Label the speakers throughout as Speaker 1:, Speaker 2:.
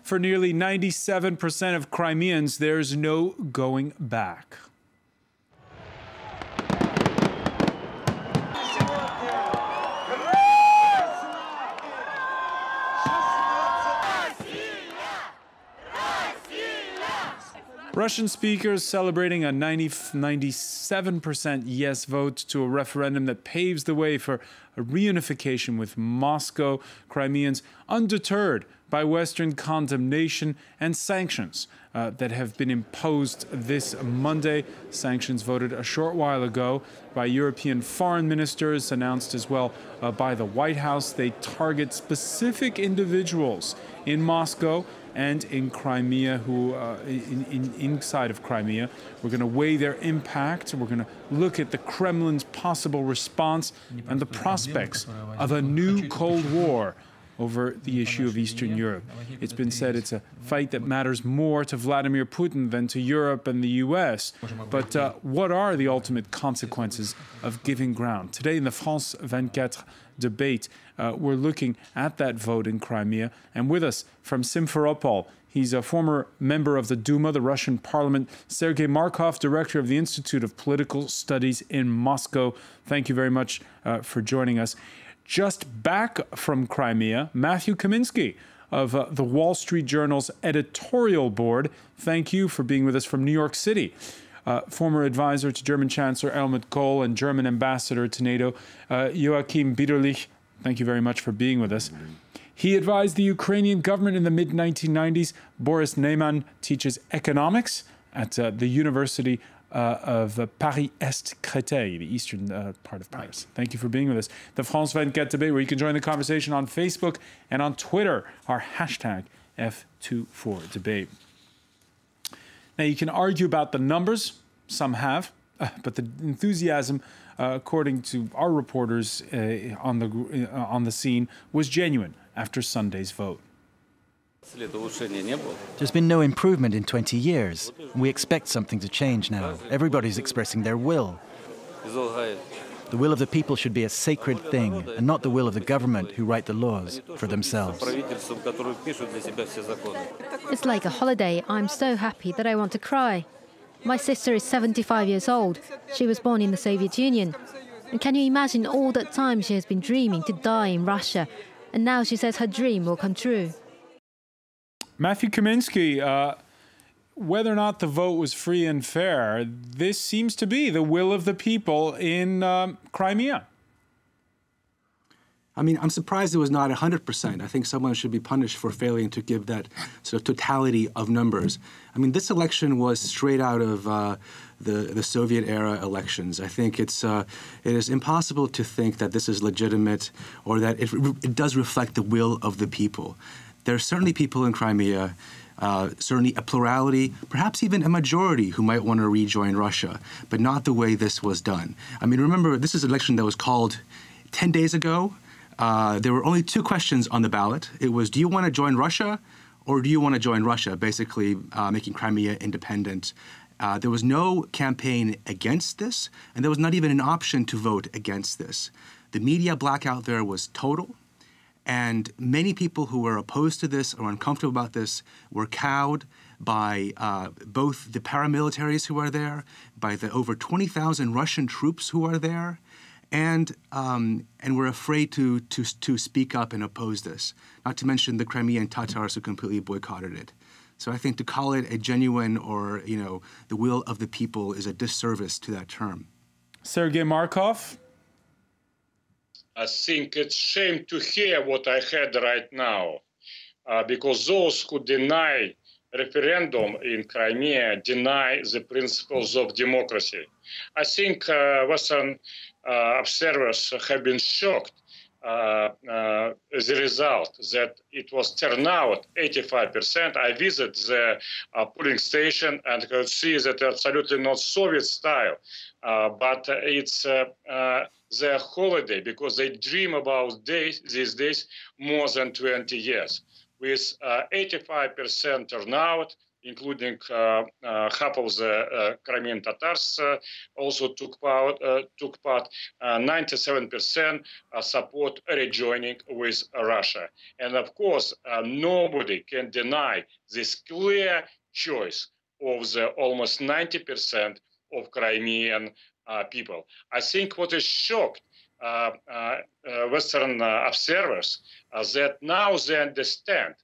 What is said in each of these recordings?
Speaker 1: For nearly 97% of Crimeans, there's no going back. Russian speakers celebrating a 97% yes vote to a referendum that paves the way for a reunification with Moscow. Crimeans undeterred by Western condemnation and sanctions that have been imposed this Monday. Sanctions voted a short while ago by European foreign ministers, announced as well by the White House. They target specific individuals in Moscow and in Crimea, who inside of Crimea. We're going to weigh their impact. We're going to look at the Kremlin's possible response and the prospects of a new Cold War over the issue of Eastern Europe. It's been said it's a fight that matters more to Vladimir Putin than to Europe and the US. But what are the ultimate consequences of giving ground? Today in the France 24 debate, we're looking at that vote in Crimea. And with us from Simferopol, he's a former member of the Duma, the Russian parliament, Sergey MARKOV, director of the Institute of Political Studies in Moscow. Thank you very much for joining us. Just back from Crimea, Matthew KAMINSKY of the Wall Street Journal's editorial board. Thank you for being with us from New York City. Former advisor to German Chancellor Helmut Kohl and German ambassador to NATO, Joachim BITTERLICH. Thank you very much for being with us. He advised the Ukrainian government in the mid-1990s. Boris NAJMAN teaches economics at the University of Paris-Est Créteil, the eastern part of Paris. Thank you for being with us. The France 24 debate, where you can join the conversation on Facebook and on Twitter, our hashtag F24debate. Now, you can argue about the numbers. Some have, but the enthusiasm, according to our reporters on the scene, was genuine after Sunday's vote.
Speaker 2: There's been no improvement in 20 years. We expect something to change now. Everybody's expressing their will. The will of the people should be a sacred thing, and not the will of the government who write the laws for themselves.
Speaker 3: It's like a holiday. I'm so happy that I want to cry. My sister is 75 years old. She was born in the Soviet Union. And can you imagine all that time she has been dreaming to die in Russia? And now she says her dream will come true.
Speaker 1: Matthew KAMINSKY, whether or not the vote was free and fair, this seems to be the will of the people in Crimea.
Speaker 4: I mean, I'm surprised it was not 100%. I think someone should be punished for failing to give that sort of totality of numbers. I mean, this election was straight out of the Soviet-era elections. I think it is impossible to think that this is legitimate or that it does reflect the will of the people. There are certainly people in Crimea, certainly a plurality, perhaps even a majority who might want to rejoin Russia, but not the way this was done. I mean, remember, this is an election that was called 10 days ago. There were only two questions on the ballot. It was, do you want to join Russia or do you want to join Russia, basically making Crimea independent. There was no campaign against this, and there was not even an option to vote against this. The media blackout there was total. And many people who were opposed to this or uncomfortable about this were cowed by both the paramilitaries who are there, by the over 20,000 Russian troops who are there, and were afraid to speak up and oppose this, not to mention the Crimean Tatars who completely boycotted it. So I think to call it a genuine or, the will of the people is a disservice to that term.
Speaker 1: Sergey MARKOV?
Speaker 5: I think it's shame to hear what I heard right now, because those who deny referendum in Crimea deny the principles of democracy. I think Western observers have been shocked as a result that it was turnout 85%. I visited the polling station and could see that absolutely not Soviet style, but it's their holiday, because they dream about these days more than 20 years. With 85% turnout, including half of the Crimean Tatars also took part. 97% support rejoining with Russia. And of course, nobody can deny this clear choice of the almost 90% of Crimean people. I think what is shocked Western observers that now they understand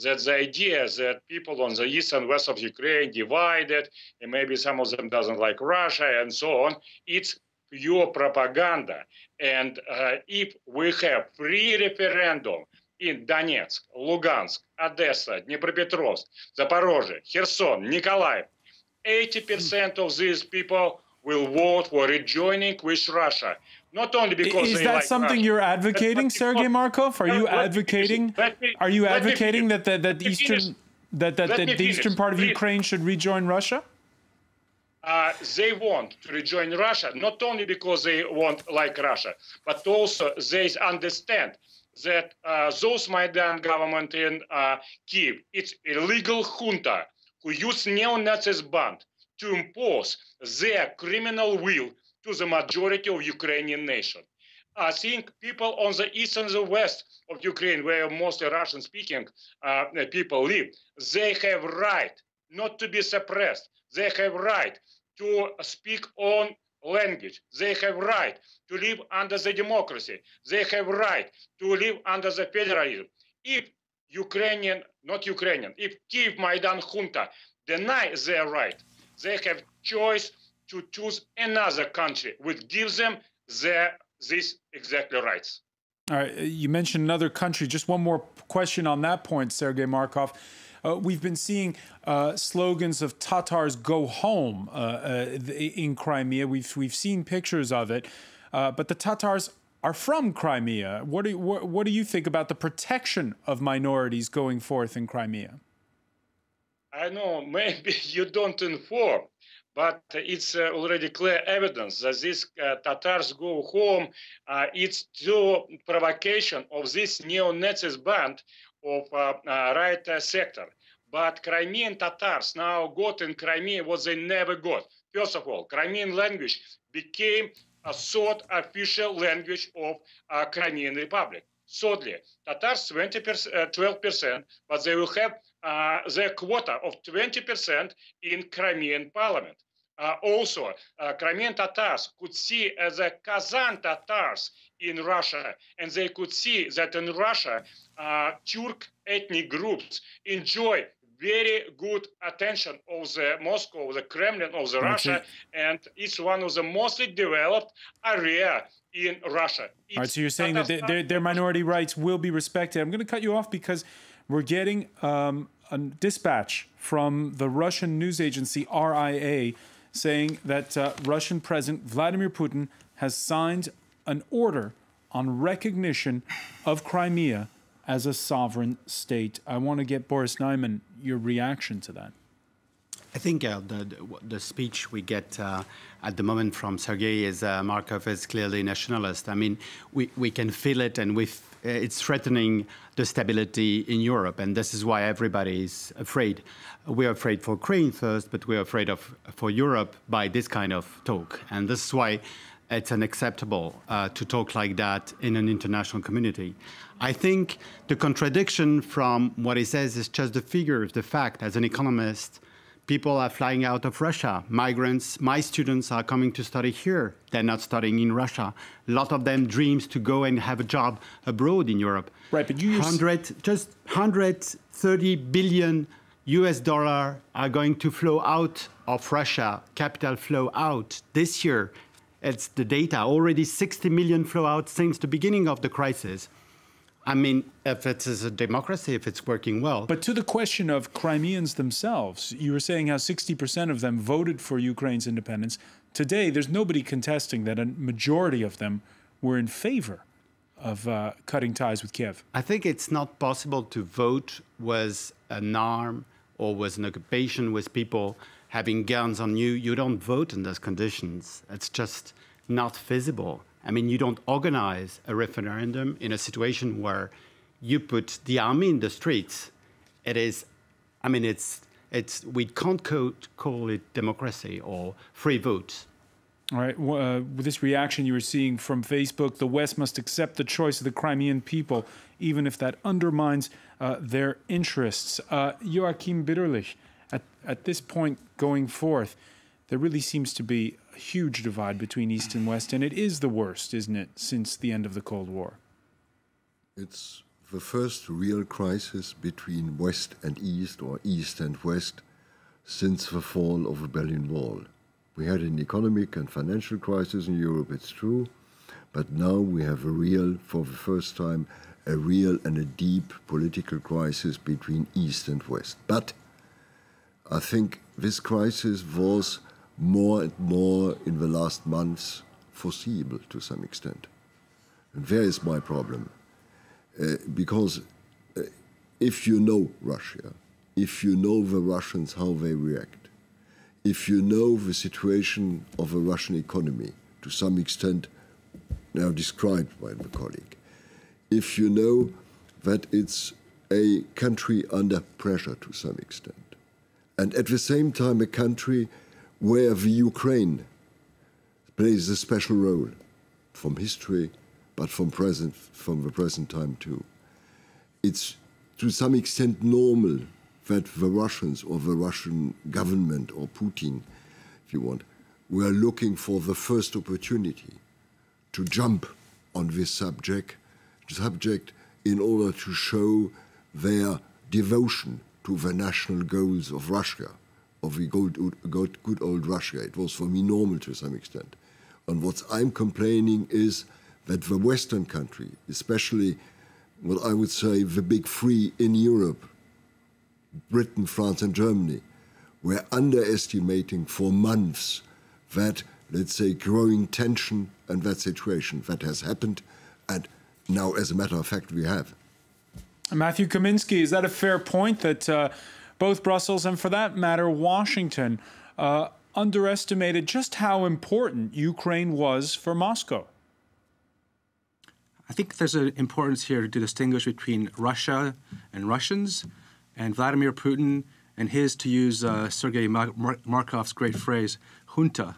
Speaker 5: that the idea that people on the east and west of Ukraine divided, and maybe some of them doesn't like Russia and so on, it's pure propaganda. And if we have free referendum in Donetsk, Lugansk, Odessa, Dnipropetrovsk, Zaporozhye, Kherson, Nikolaev, 80% of these people will vote for rejoining with Russia. Not only because
Speaker 1: is that like something Russia, you're advocating, Sergey Markov? Are you advocating? Are you advocating that the eastern part of Ukraine should rejoin Russia?
Speaker 5: They want to rejoin Russia not only because they want like Russia, but also they understand that those Maidan government in Kiev, it's illegal junta who use neo-Nazis band to impose their criminal will to the majority of Ukrainian nation. I think people on the east and the west of Ukraine, where mostly Russian-speaking people live, they have right not to be suppressed. They have right to speak on language. They have right to live under the democracy. They have right to live under the federalism. If if Kiev Maidan junta deny their right, they have choice to choose another country which gives them these exactly rights.
Speaker 1: All right, you mentioned another country. Just one more question on that point, Sergey Markov. We've been seeing slogans of Tatars go home in Crimea. We've seen pictures of it, but the Tatars are from Crimea. What do you think about the protection of minorities going forth in Crimea?
Speaker 5: I know maybe you don't inform, but it's already clear evidence that these Tatars go home. It's to provocation of this neo-Nazis band of right sector. But Crimean Tatars now got in Crimea what they never got. First of all, Crimean language became a third official language of Crimean Republic. Thirdly, Tatars 12%, but they will have their quota of 20% in Crimean parliament. Also, Crimean Tatars could see the Kazan Tatars in Russia, and they could see that in Russia, Turk ethnic groups enjoy very good attention of the Moscow, the Kremlin of the Russia, and it's one of the mostly developed area in Russia.
Speaker 1: All right, so you're saying that their minority rights will be respected. I'm going to cut you off because we're getting a dispatch from the Russian news agency RIA saying that Russian President Vladimir Putin has signed an order on recognition of Crimea as a sovereign state. I want to get Boris NAJMAN, your reaction to that.
Speaker 6: I think the speech we get at the moment from Sergey is Markov is clearly nationalist. I mean, we can feel it, and it's threatening the stability in Europe, and this is why everybody is afraid. We're afraid for Ukraine first, but we're afraid for Europe by this kind of talk, and this is why it's unacceptable to talk like that in an international community. I think the contradiction from what he says is just the figures, the fact. As an economist, people are flying out of Russia. Migrants, my students are coming to study here. They're not studying in Russia. A lot of them dreams to go and have a job abroad in Europe.
Speaker 1: Right, but you
Speaker 6: just 130 billion US dollar are going to flow out of Russia, capital flow out this year. It's the data, already 60 million flow out since the beginning of the crisis. I mean, if it is a democracy, if it's working well.
Speaker 1: But to the question of Crimeans themselves, you were saying how 60% of them voted for Ukraine's independence. Today, there's nobody contesting that a majority of them were in favor of cutting ties with Kiev.
Speaker 6: I think it's not possible to vote with an arm or with an occupation with people having guns on you. You don't vote in those conditions. It's just not feasible. I mean, you don't organize a referendum in a situation where you put the army in the streets. It is, I mean, it's we can't call it democracy or free votes.
Speaker 1: All right. With this reaction you were seeing from Facebook, the West must accept the choice of the Crimean people, even if that undermines their interests. Joachim Bitterlich, at this point going forth, there really seems to be a huge divide between East and West, and it is the worst, isn't it, since the end of the Cold War?
Speaker 7: It's the first real crisis between West and East, or East and West, since the fall of the Berlin Wall. We had an economic and financial crisis in Europe, it's true, but now we have for the first time, a real and a deep political crisis between East and West. But I think this crisis was more and more in the last months foreseeable to some extent. And there is my problem. Because if you know Russia, if you know the Russians, how they react, if you know the situation of the Russian economy, to some extent now described by the colleague, if you know that it's a country under pressure to some extent, and at the same time a country where the Ukraine plays a special role from history, but from the present time too. It's to some extent normal that the Russians or the Russian government or Putin, if you want, were looking for the first opportunity to jump on this subject in order to show their devotion to the national goals of Russia, of the good old Russia. It was for me normal to some extent. And what I'm complaining is that the Western country, especially what I would say the big three in Europe, Britain, France and Germany, were underestimating for months that, let's say, growing tension and that situation that has happened, and now, as a matter of fact, we have.
Speaker 1: Matthew Kaminsky, is that a fair point that both Brussels and, for that matter, Washington underestimated just how important Ukraine was for Moscow?
Speaker 4: I think there's an importance here to distinguish between Russia and Russians, and Vladimir Putin and his, to use Sergey Markov's great phrase, junta.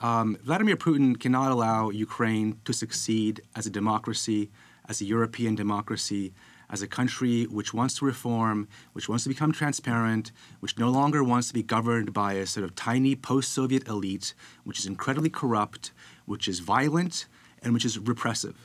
Speaker 4: Vladimir Putin cannot allow Ukraine to succeed as a democracy, as a European democracy, as a country which wants to reform, which wants to become transparent, which no longer wants to be governed by a sort of tiny post-Soviet elite, which is incredibly corrupt, which is violent, and which is repressive.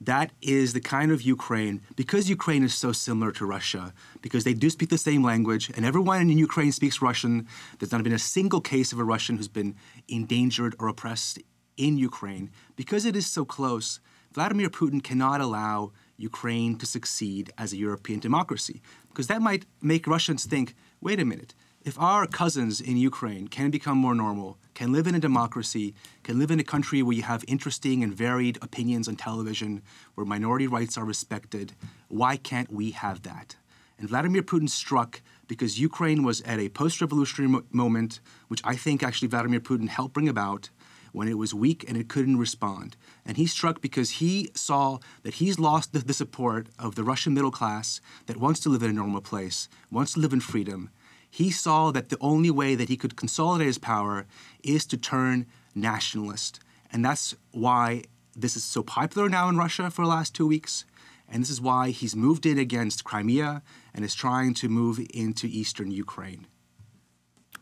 Speaker 4: That is the kind of Ukraine, because Ukraine is so similar to Russia, because they do speak the same language, and everyone in Ukraine speaks Russian. There's not been a single case of a Russian who's been endangered or oppressed in Ukraine. Because it is so close, Vladimir Putin cannot allow Ukraine to succeed as a European democracy, because that might make Russians think, wait a minute, if our cousins in Ukraine can become more normal, can live in a democracy, can live in a country where you have interesting and varied opinions on television, where minority rights are respected, why can't we have that? And Vladimir Putin struck because Ukraine was at a post-revolutionary moment, which I think actually Vladimir Putin helped bring about, when it was weak and it couldn't respond. And he struck because he saw that he's lost the support of the Russian middle class that wants to live in a normal place, wants to live in freedom. He saw that the only way that he could consolidate his power is to turn nationalist. And that's why this is so popular now in Russia for the last 2 weeks. And this is why he's moved in against Crimea and is trying to move into eastern Ukraine.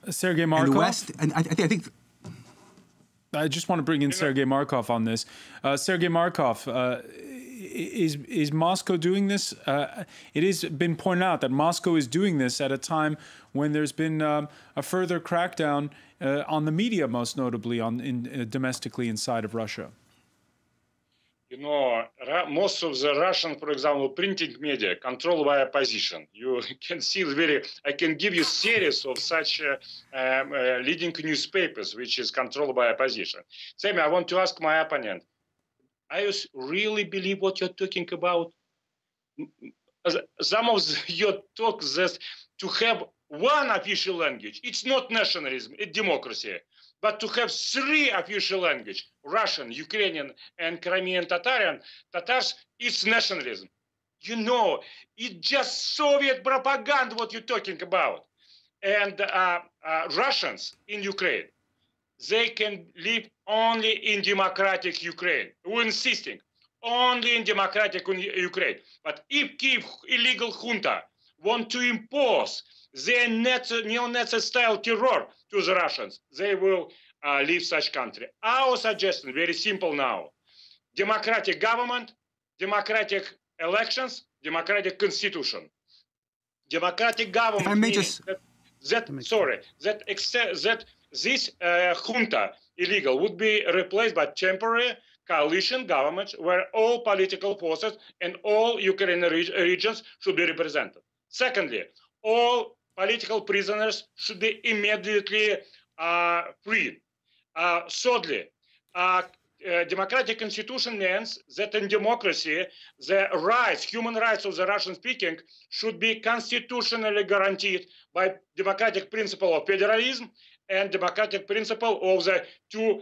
Speaker 1: Sergey Markov?
Speaker 4: And the West, and I think
Speaker 1: I just want to bring in Sergey Markov on this. Sergey Markov, is Moscow doing this? It has been pointed out that Moscow is doing this at a time when there's been a further crackdown on the media, most notably domestically inside of Russia.
Speaker 5: You know, most of the Russian, for example, printing media controlled by opposition. You can see I can give you series of such leading newspapers, which is controlled by opposition. Sammy, I want to ask my opponent, I really believe what you're talking about? Some of your talk that to have one official language, it's not nationalism, it's democracy. But to have 3 official languages, Russian, Ukrainian, and Crimean Tatars, it's nationalism. You know, it's just Soviet propaganda what you're talking about. and Russians in Ukraine, they can live only in democratic Ukraine. We're insisting only in democratic Ukraine. But if Kiev illegal junta want to impose their neo-Nazi style terror to the Russians, they will leave such country. Our suggestion, very simple now: democratic government, democratic elections, democratic constitution. Democratic government means that this junta illegal would be replaced by temporary coalition governments where all political forces and all Ukrainian regions should be represented. Secondly, all political prisoners should be immediately freed. Thirdly, democratic constitution means that in democracy, the rights, human rights of the Russian speaking should be constitutionally guaranteed by democratic principle of federalism and democratic principle of the two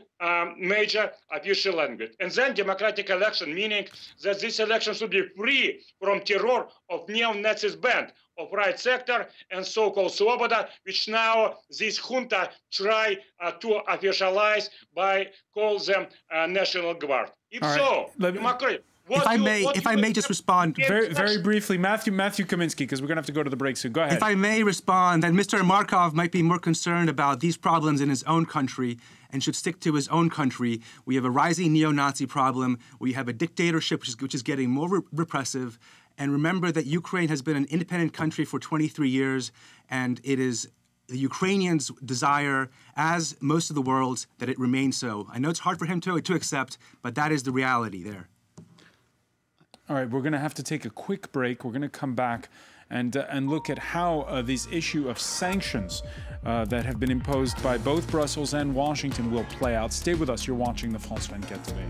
Speaker 5: major official languages. And then democratic election, meaning that this election should be free from terror of neo-Nazis band of right sector and so-called Svoboda, which now this junta try to officialize by call them National Guard. If so, democracy.
Speaker 4: If I may just respond
Speaker 1: very briefly, Matthew Kaminsky, because we're going to have to go to the break soon. Go ahead.
Speaker 4: If I may respond, then Mr. MARKOV might be more concerned about these problems in his own country and should stick to his own country. We have a rising neo-Nazi problem. We have a dictatorship which is getting more repressive. And remember that Ukraine has been an independent country for 23 years, and it is the Ukrainians' desire, as most of the world's, that it remain so. I know it's hard for him to accept, but that is the reality there.
Speaker 1: All right, we're going to have to take a quick break. We're going to come back and look at how this issue of sanctions that have been imposed by both Brussels and Washington will play out. Stay with us. You're watching the France 24 today.